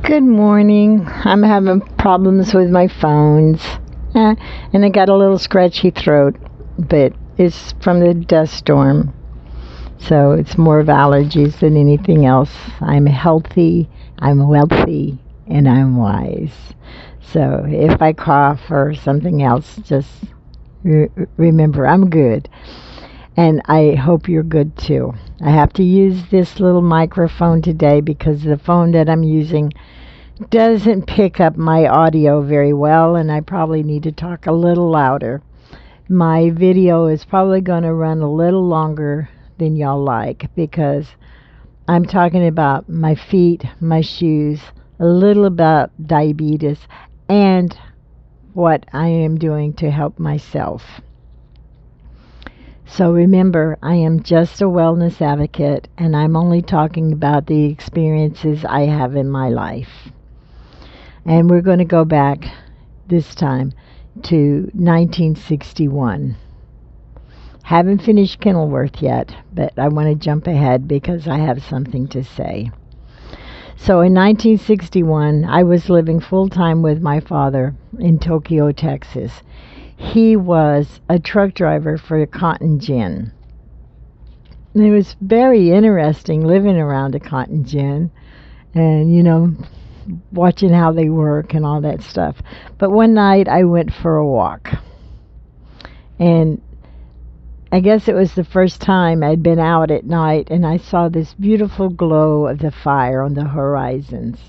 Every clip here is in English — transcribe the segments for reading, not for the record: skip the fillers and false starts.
Good morning. I'm having problems with my phones. And I got a little scratchy throat, but it's from the dust storm. So it's more of allergies than anything else. I'm healthy, I'm wealthy, and I'm wise. So if I cough or something else, just remember I'm good. And I hope you're good too. I have to use this little microphone today because the phone that I'm using doesn't pick up my audio very well, and I probably need to talk a little louder. My video is probably going to run a little longer than y'all like because I'm talking about my feet, my shoes, a little about diabetes, and what I am doing to help myself. So remember, I am just a wellness advocate, and I'm only talking about the experiences I have in my life. And we're going to go back this time to 1961. Haven't finished Kenilworth yet, but I want to jump ahead because I have something to say. So in 1961, I was living full-time with my father in Tokyo, Texas. He was a truck driver for a cotton gin. And it was very interesting living around a cotton gin and, watching how they work and all that stuff. But one night I went for a walk. And I guess it was the first time I'd been out at night, and I saw this beautiful glow of the fire on the horizons.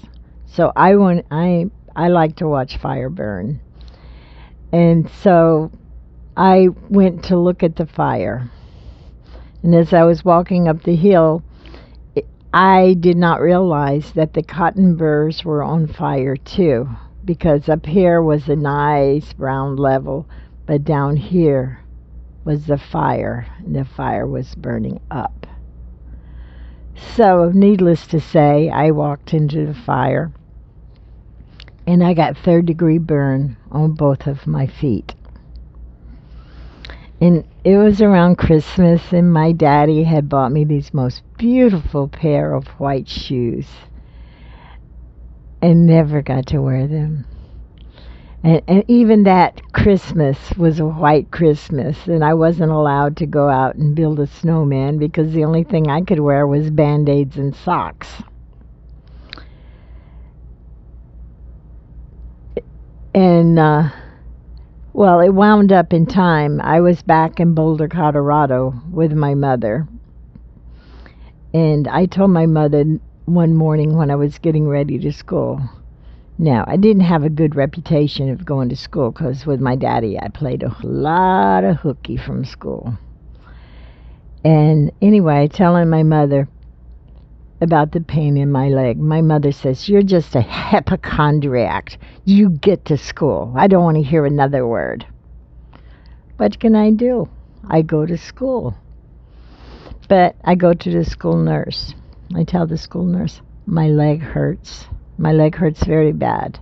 So I like to watch fire burn. And so I went to look at the fire. And as I was walking up the hill, I did not realize that the cotton burrs were on fire too, because up here was a nice brown level, but down here was the fire, and the fire was burning up. So, needless to say, I walked into the fire, and I got third-degree burn on both of my feet. And it was around Christmas, and my daddy had bought me these most beautiful pair of white shoes, and never got to wear them. And even that Christmas was a white Christmas, and I wasn't allowed to go out and build a snowman because the only thing I could wear was Band-Aids and socks. And, well, it wound up in time. I was back in Boulder, Colorado with my mother. And I told my mother one morning when I was getting ready to school. Now, I didn't have a good reputation of going to school because with my daddy I played a lot of hooky from school. And anyway, telling my mother about the pain in my leg. My mother says, "You're just a hypochondriac. You get to school. I don't want to hear another word." What can I do? I go to school. But I go to the school nurse. I tell the school nurse, my leg hurts. My leg hurts very bad.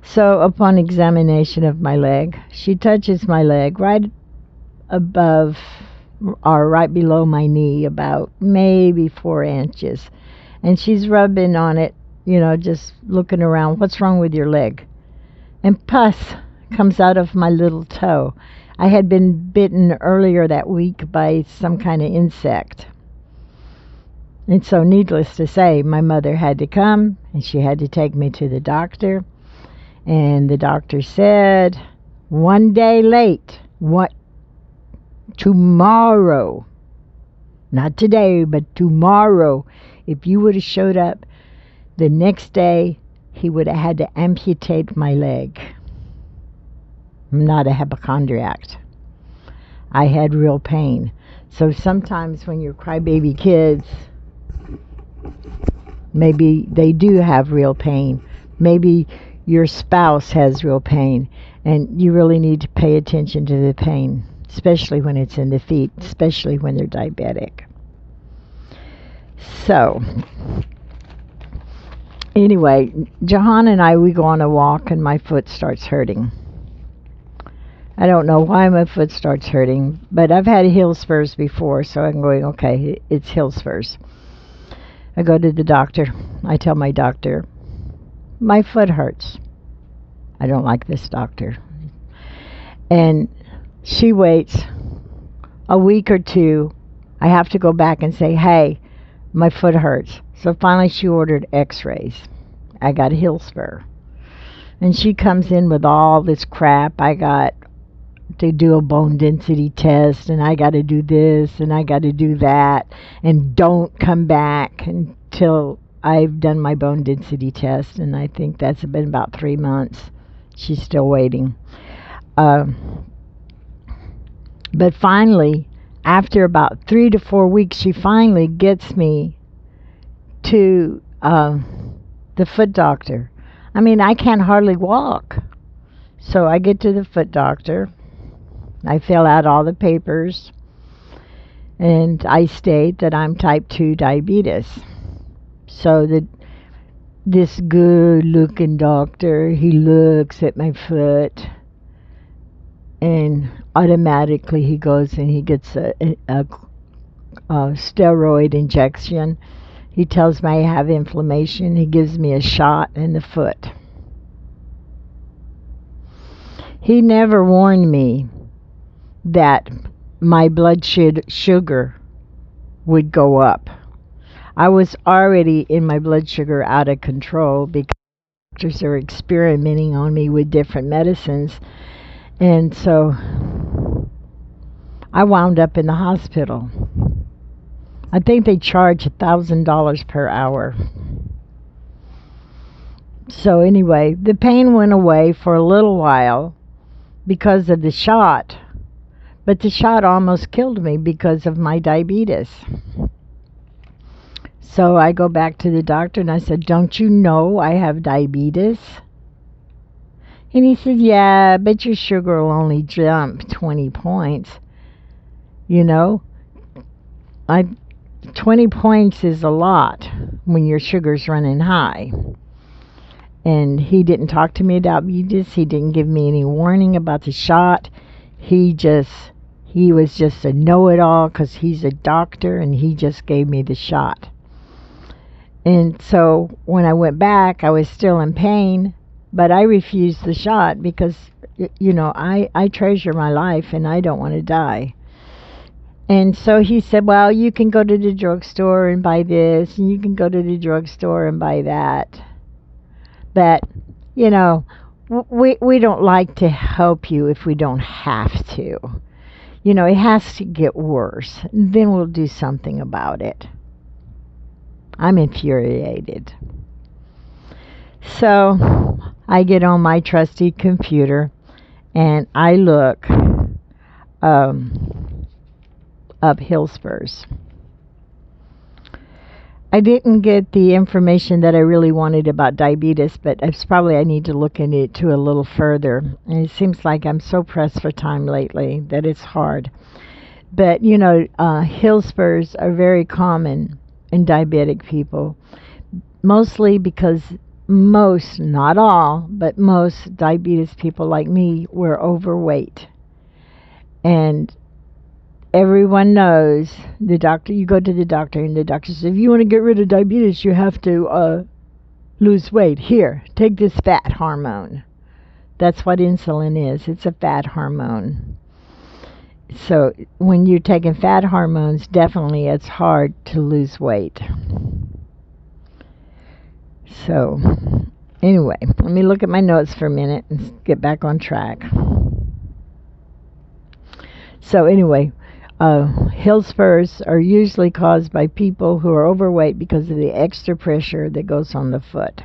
So upon examination of my leg, she touches my leg right above or right below my knee, about maybe 4 inches. And she's rubbing on it, just looking around. What's wrong with your leg? And pus comes out of my little toe. I had been bitten earlier that week by some kind of insect. And so needless to say, my mother had to come, and she had to take me to the doctor. And the doctor said, 1 day late. What? Tomorrow. Not today, but tomorrow. If you would have showed up the next day, he would have had to amputate my leg. I'm not a hypochondriac. I had real pain. So sometimes when you're crybaby kids, maybe they do have real pain. Maybe your spouse has real pain, and you really need to pay attention to the pain, especially when it's in the feet, especially when they're diabetic. So, anyway, Jahan and we go on a walk, and my foot starts hurting. I don't know why my foot starts hurting, but I've had heel spurs before, so I'm going, okay, it's heel spurs. I go to the doctor. I tell my doctor, my foot hurts. I don't like this doctor. And she waits a week or two. I have to go back and say, hey, my foot hurts. So finally she ordered x-rays. I got a heel spur. And she comes in with all this crap. I got to do a bone density test, and I got to do this, and I got to do that, and don't come back until I've done my bone density test. And I think that's been about 3 months. She's still waiting. But finally, after about 3 to 4 weeks, she finally gets me to the foot doctor. I mean, I can't hardly walk. So I get to the foot doctor. I fill out all the papers. And I state that I'm type 2 diabetes. So this good-looking doctor, he looks at my foot. And automatically he goes and he gets a steroid injection. He tells me I have inflammation. He gives me a shot in the foot. He never warned me that my blood sugar would go up. I was already in my blood sugar out of control because doctors are experimenting on me with different medicines. And so I wound up in the hospital. I think they charge $1,000 per hour. So anyway, the pain went away for a little while because of the shot. But the shot almost killed me because of my diabetes. So I go back to the doctor and I said, don't you know I have diabetes? And he said, yeah, but your sugar will only jump 20 points. You know, 20 points is a lot when your sugar's running high. And he didn't talk to me about diabetes. He didn't give me any warning about the shot. He was just a know-it-all because he's a doctor, and he just gave me the shot. And so when I went back, I was still in pain, but I refused the shot because, you know, I treasure my life and I don't want to die. And so he said, well, you can go to the drugstore and buy this, and you can go to the drugstore and buy that. But, you know, we don't like to help you if we don't have to. You know, it has to get worse. Then we'll do something about it. I'm infuriated. So I get on my trusty computer and I look up heel spurs. I didn't get the information that I really wanted about diabetes, but it's probably I need to look into it too a little further. And it seems like I'm so pressed for time lately that it's hard. But, you know, heel spurs are very common in diabetic people, mostly because most, not all, but most diabetes people like me were overweight. And everyone knows the doctor, you go to the doctor and the doctor says, if you want to get rid of diabetes, you have to lose weight. Here, take this fat hormone. That's what insulin is. It's a fat hormone. So when you're taking fat hormones, definitely it's hard to lose weight. So anyway, let me look at my notes for a minute and get back on track. So anyway, heel spurs are usually caused by people who are overweight because of the extra pressure that goes on the foot.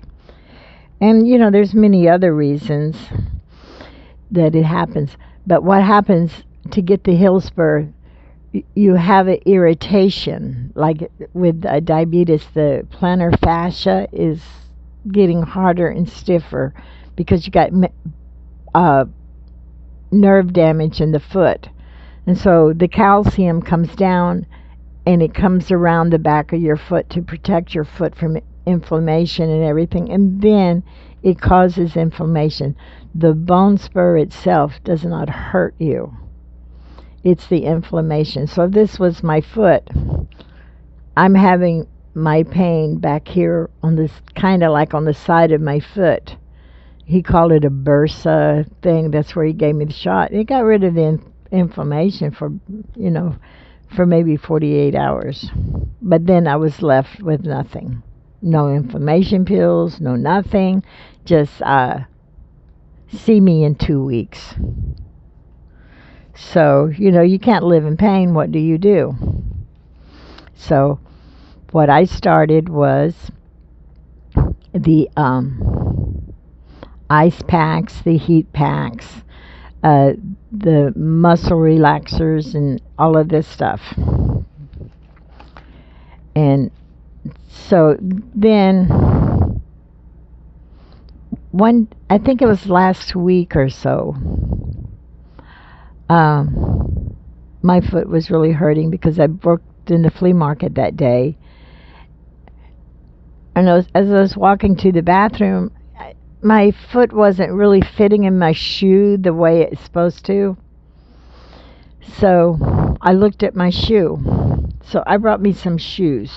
And, you know, there's many other reasons that it happens. But what happens to get the heel spur, you have an irritation. Like with diabetes, the plantar fascia is getting harder and stiffer because you got nerve damage in the foot. And so the calcium comes down and it comes around the back of your foot to protect your foot from inflammation and everything. And then it causes inflammation. The bone spur itself does not hurt you. It's the inflammation. So this was my foot. I'm having my pain back here on this, kind of like on the side of my foot. He called it a bursa thing. That's where he gave me the shot. It got rid of the inflammation for, for maybe 48 hours. But then I was left with nothing. No inflammation pills, no nothing. Just see me in 2 weeks. So, you can't live in pain. What do you do? So what I started was the ice packs, the heat packs, the muscle relaxers, and all of this stuff. And so then, I think it was last week or so, my foot was really hurting because I worked in the flea market that day. And as I was walking to the bathroom, my foot wasn't really fitting in my shoe the way it's supposed to. So I looked at my shoe. So I brought me some shoes.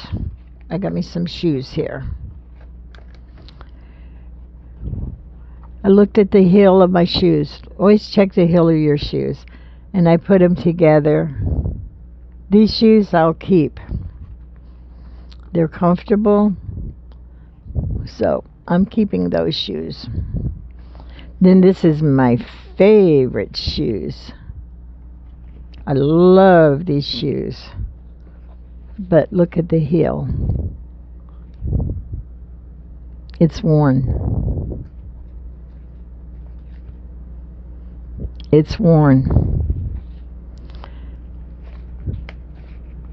I got me some shoes here. I looked at the heel of my shoes. Always check the heel of your shoes. And I put them together. These shoes I'll keep. They're comfortable. So I'm keeping those shoes. Then this is my favorite shoes. I love these shoes. But look at the heel. It's worn. It's worn.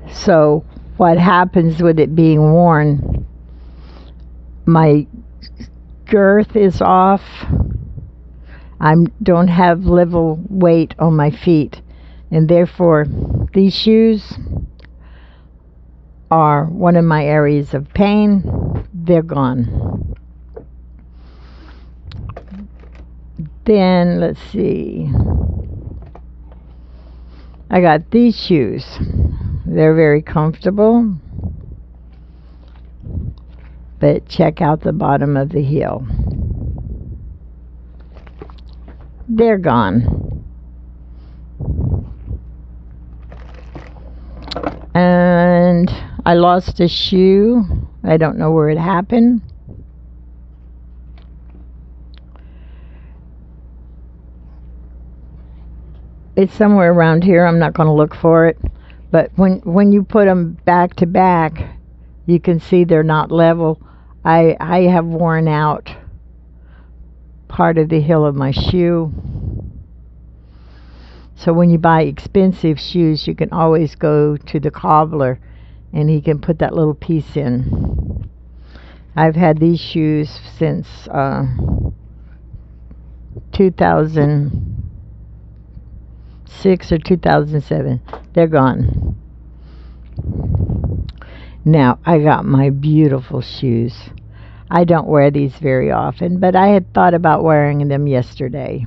So what happens with it being worn, my girth is off. I don't have level weight on my feet, and therefore these shoes are one of my areas of pain. They're gone. Then let's see, I got these shoes. They're very comfortable, but check out the bottom of the heel. They're gone. And I lost a shoe. I don't know where it happened. It's somewhere around here. I'm not going to look for it. But when you put them back to back, you can see they're not level. I have worn out part of the heel of my shoe. So when you buy expensive shoes, you can always go to the cobbler and he can put that little piece in. I've had these shoes since 2006 or 2007. They're gone. Now I got my beautiful shoes. I don't wear these very often, but I had thought about wearing them yesterday.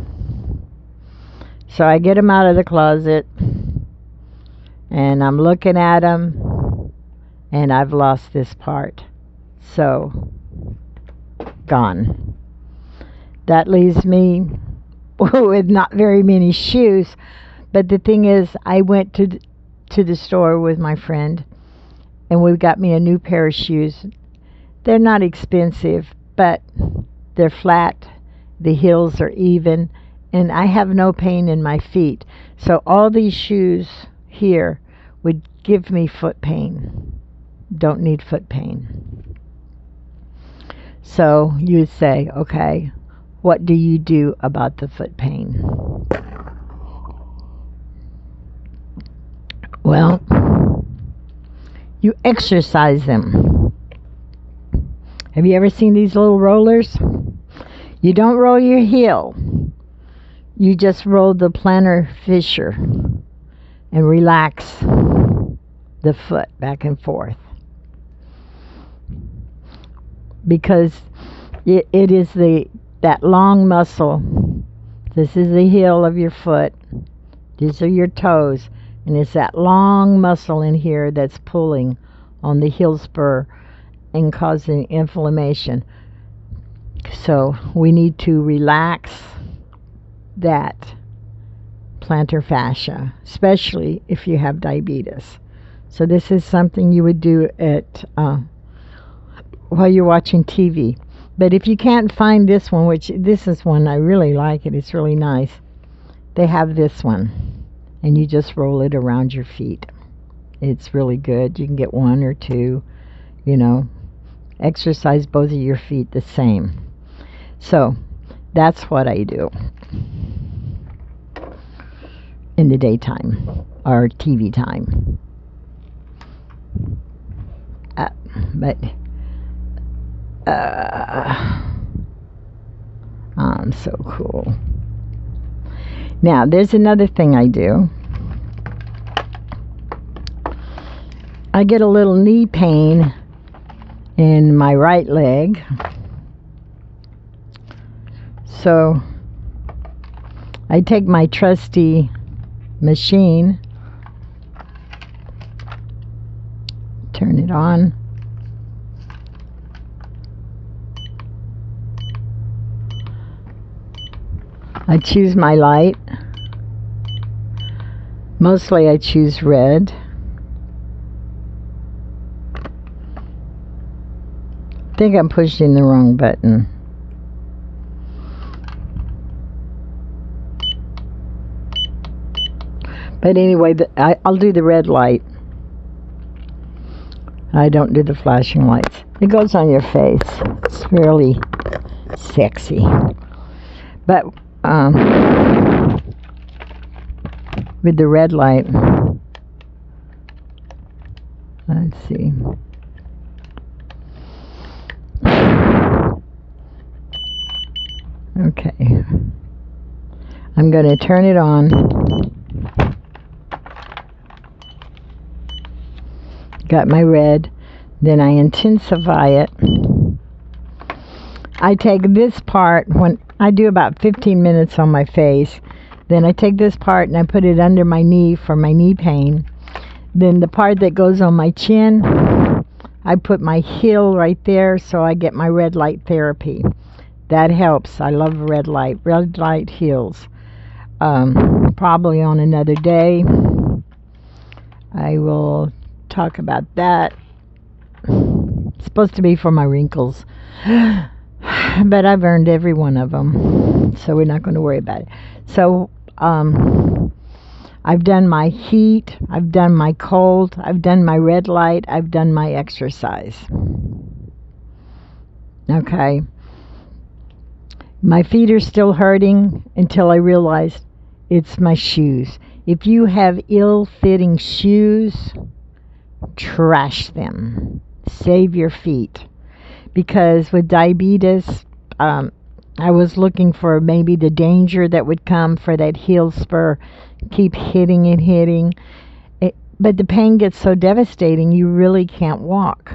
So I get them out of the closet and I'm looking at them and I've lost this part. So gone. That leaves me with not very many shoes. But the thing is, I went to the store with my friend and we got me a new pair of shoes. They're not expensive, but they're flat. The heels are even, and I have no pain in my feet. So all these shoes here would give me foot pain. Don't need foot pain. So you would say, okay, what do you do about the foot pain? Well, you exercise them. Have you ever seen these little rollers? You don't roll your heel. You just roll the plantar fissure and relax the foot back and forth. Because it is that long muscle. This is the heel of your foot. These are your toes. And it's that long muscle in here that's pulling on the heel spur and causing inflammation. So we need to relax that plantar fascia, especially if you have diabetes. So this is something you would do at while you're watching TV. But if you can't find this one, which this is one I really like it's really nice. They have this one, and you just roll it around your feet. It's really good. You can get one or two, exercise both of your feet the same. So that's what I do in the daytime or TV time. I'm so cool. Now, there's another thing I do. I get a little knee pain in my right leg. So I take my trusty machine, turn it on. I choose my light. Mostly I choose red. I think I'm pushing the wrong button. But anyway, I'll do the red light. I don't do the flashing lights. It goes on your face. It's really sexy. But with the red light, let's see. Okay. I'm going to turn it on. Got my red. Then I intensify it. I take this part when I do about 15 minutes on my face. Then I take this part and I put it under my knee for my knee pain. Then the part that goes on my chin, I put my heel right there so I get my red light therapy. That helps. I love red light. Red light heals. Probably on another day I will talk about that. It's supposed to be for my wrinkles. But I've earned every one of them, so we're not going to worry about it. So I've done my heat, I've done my cold, I've done my red light, I've done my exercise. Okay. My feet are still hurting until I realized it's my shoes. If you have ill-fitting shoes, trash them. Save your feet. Because with diabetes, I was looking for maybe the danger that would come for that heel spur. Keep hitting it. But the pain gets so devastating, you really can't walk.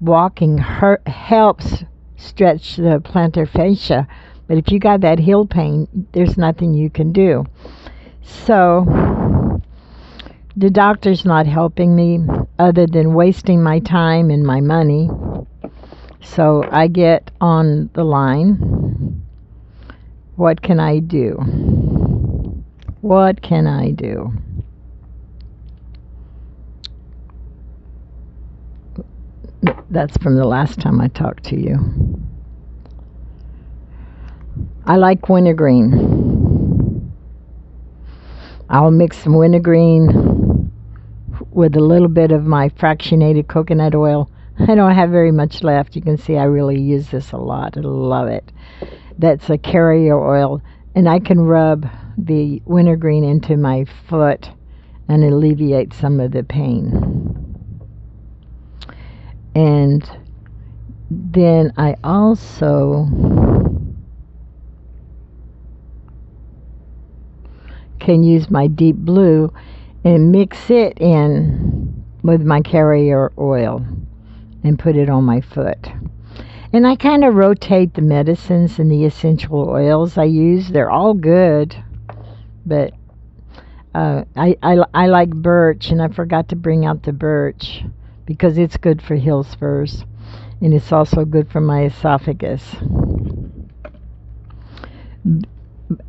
Walking helps stretch the plantar fascia. But if you got that heel pain, there's nothing you can do. So the doctor's not helping me other than wasting my time and my money. So I get on the line. What can I do? What can I do? That's from the last time I talked to you. I like wintergreen. I'll mix some wintergreen with a little bit of my fractionated coconut oil. I don't have very much left. You can see I really use this a lot. I love it. That's a carrier oil, and I can rub the wintergreen into my foot and alleviate some of the pain. And then I also can use my deep blue and mix it in with my carrier oil and put it on my foot. And I kind of rotate the medicines and the essential oils I use. They're all good, but I like birch, and I forgot to bring out the birch because it's good for heel spurs. and it's also good for my esophagus.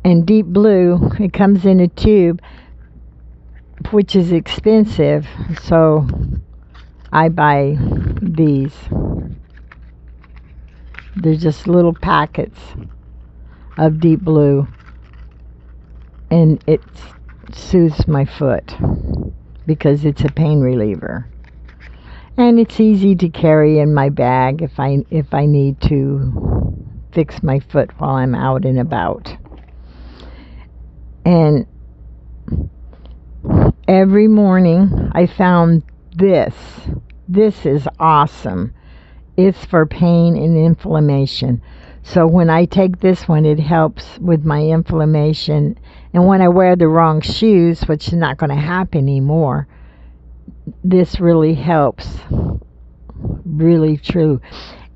And Deep Blue, it comes in a tube, which is expensive, so I buy these. They're just little packets of Deep Blue, and it soothes my foot because it's a pain reliever. And it's easy to carry in my bag if I need to fix my foot while I'm out and about. And every morning I found this. This is awesome. It's for pain and inflammation. So when I take this one, it helps with my inflammation. And when I wear the wrong shoes, which is not going to happen anymore, this really helps. Really true.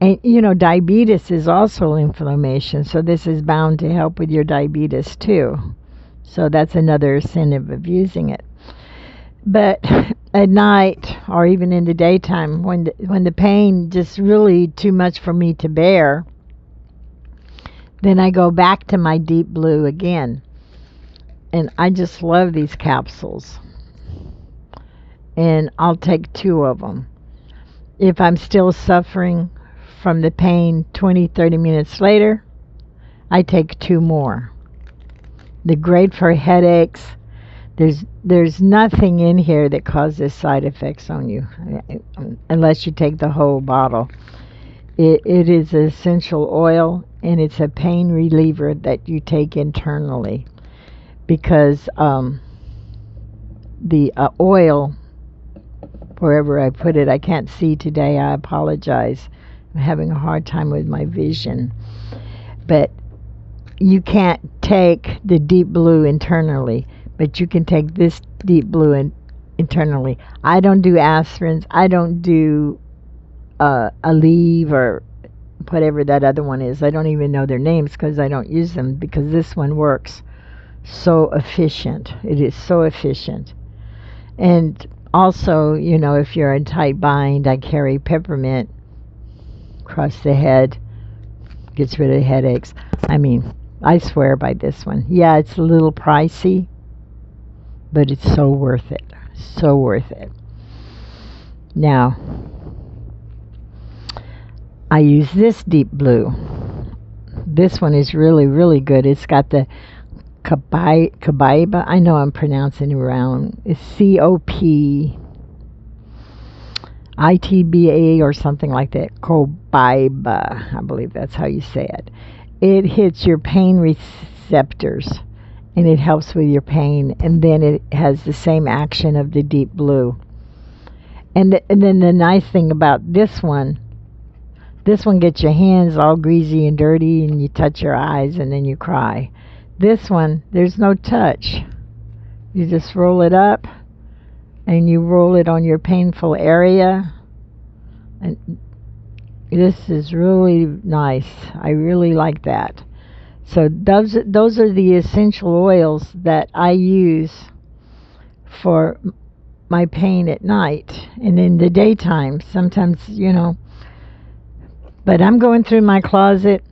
And diabetes is also inflammation, so this is bound to help with your diabetes too. So that's another incentive of using it. But at night, or even in the daytime, when the pain just really too much for me to bear, then I go back to my Deep Blue again. And I just love these capsules. And I'll take 2 of them. If I'm still suffering from the pain 20-30 minutes later, I take 2 more. They're great for headaches. There's nothing in here that causes side effects on you unless you take the whole bottle. It is an essential oil, and it's a pain reliever that you take internally, because the oil, wherever I put it, I can't see today, I apologize. I'm having a hard time with my vision. But you can't take the Deep Blue internally, but you can take this Deep Blue internally. I don't do aspirins. I don't do Aleve or whatever that other one is. I don't even know their names because I don't use them, because this one works so efficient. It is so efficient. And also, if you're in tight bind, I carry peppermint across the head. Gets rid of headaches. I swear by this one. Yeah, it's a little pricey, but it's so worth it. So worth it. Now, I use this Deep Blue. This one is really, really good. It's got the Copaiba. I know I'm pronouncing it wrong. It's COPITBA or something like that. Copaiba. I believe that's how you say it. It hits your pain receptors, and it helps with your pain. And then it has the same action of the Deep Blue. And then the nice thing about this one gets your hands all greasy and dirty, and you touch your eyes, and then you cry. This one, there's no touch. You just roll it up, and you roll it on your painful area. And this is really nice. I really like that. So those are the essential oils that I use for my pain at night and in the daytime. Sometimes, But I'm going through my closet.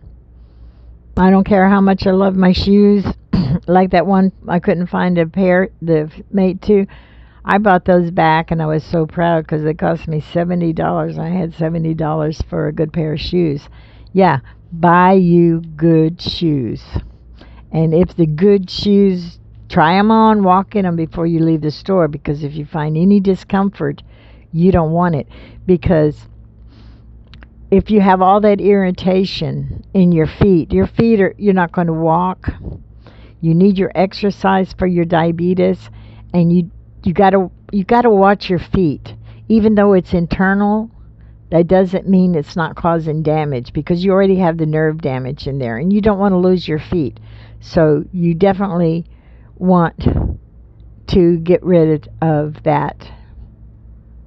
I don't care how much I love my shoes. Like that one, I couldn't find a pair, the mate too. I bought those back, and I was so proud because it cost me $70. I had $70 for a good pair of shoes. Yeah, buy you good shoes. And if the good shoes, try them on, walk in them before you leave the store, because if you find any discomfort, you don't want it. Because if you have all that irritation in your feet you're not going to walk. You need your exercise for your diabetes, and you got to watch your feet. Even though it's internal, that doesn't mean it's not causing damage, because you already have the nerve damage in there, and you don't want to lose your feet. So you definitely want to get rid of that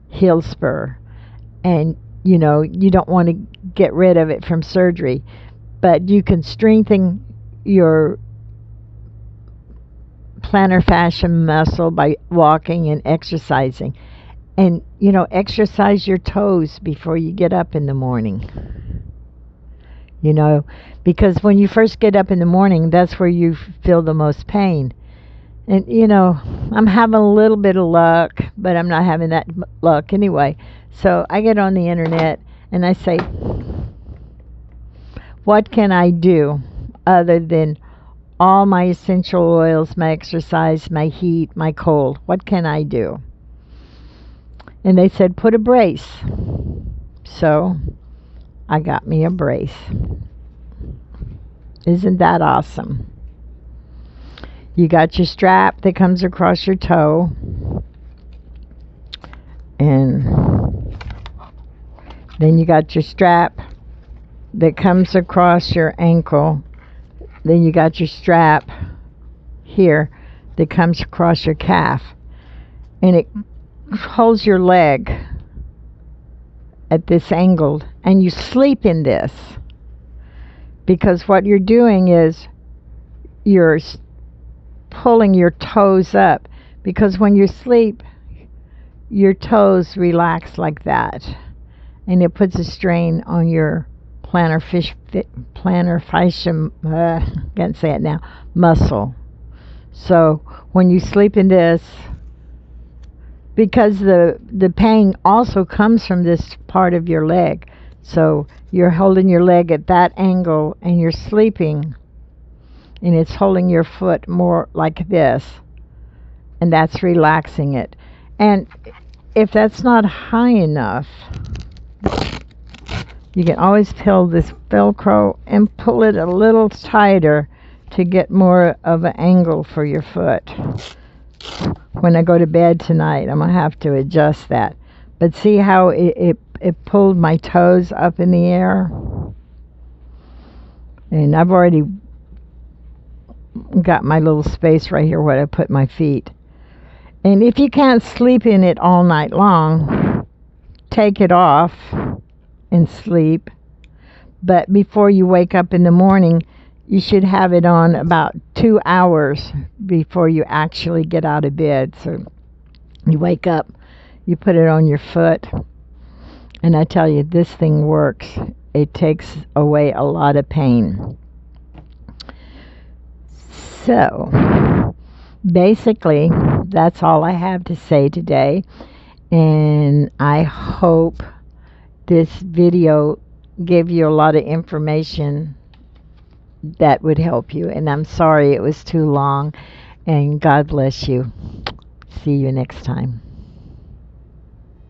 heel spur, and you don't want to get rid of it from surgery, but you can strengthen your plantar fascia muscle by walking and exercising. And, exercise your toes before you get up in the morning. Because when you first get up in the morning, that's where you feel the most pain. And, I'm having a little bit of luck, but I'm not having that luck anyway. So I get on the internet and I say, what can I do other than all my essential oils, my exercise, my heat, my cold? What can I do? And they said, put a brace. So I got me a brace. Isn't that awesome? You got your strap that comes across your toe. And then you got your strap that comes across your ankle. Then you got your strap here that comes across your calf. And it holds your leg at this angle. And you sleep in this. Because what you're doing is you're pulling your toes up. Because when you sleep, your toes relax like that. And it puts a strain on your plantar fascium, can't say it now, muscle. So when you sleep in this, because the pain also comes from this part of your leg, so you're holding your leg at that angle and you're sleeping, and it's holding your foot more like this, and that's relaxing it. And if that's not high enough, you can always peel this Velcro and pull it a little tighter to get more of an angle for your foot. When I go to bed tonight, I'm going to have to adjust that. But see how it pulled my toes up in the air? And I've already got my little space right here where I put my feet. And if you can't sleep in it all night long, take it off and sleep. But before you wake up in the morning, you should have it on about 2 hours before you actually get out of bed. So you wake up, you put it on your foot, and I tell you, this thing works. It takes away a lot of pain. So basically, that's all I have to say today. And I hope this video gave you a lot of information that would help you. And I'm sorry it was too long. And God bless you. See you next time.